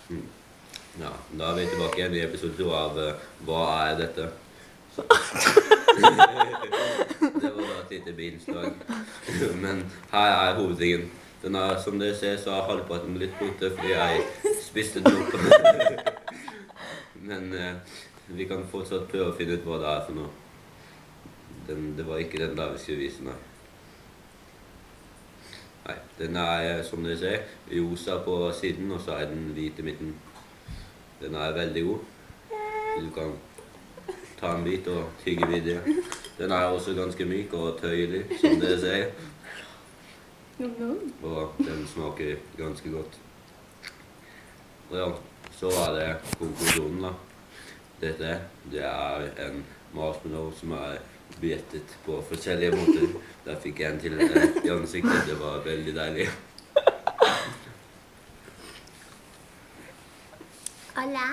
Mm. Ja, da er vi tilbake igjen i episode 2 av Hva er dette? Det var da et lite binnslag. Men her er hovedtingen. Som dere ser, så har halvparten blitt borte fordi jeg spiste den opp. Men vi kan fortsatt prøve å finne ut hva det er for noe. Det var ikke den der vi skulle vise, nei. Nei, den er, som dere ser, rosa på siden, og så er den hvit i midten. Den er veldig god. Du kan ta en bit og tygge videre. Den er også ganske myk og tøyelig, som dere ser. Og den smaker ganske godt. Og ja, så er det konklusjonen da. Dette, det er en marshmallow som er brettet på forskjellige måter. Der fikk jeg en til i ansiktet. Det var veldig deilig. Hola!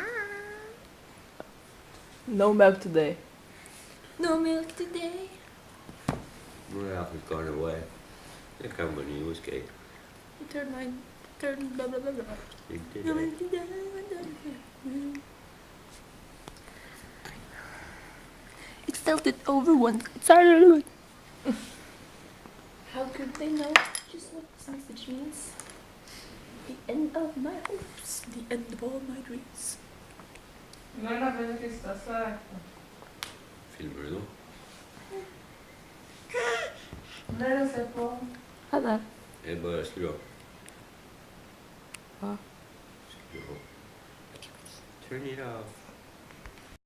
No milk today. No milk today. Nå er jeg gone away. Det kan være ny skate. Turn blah blah blah blah. No milk today. It felt it over once. Sorry. How could they know just what this message means? The end of my hopes. The end of all my dreams. Når er det Krista, så Filmer du nå? det er det å se på. Ha det. Jeg bare skru av. Hva? Skru av. Turn it off.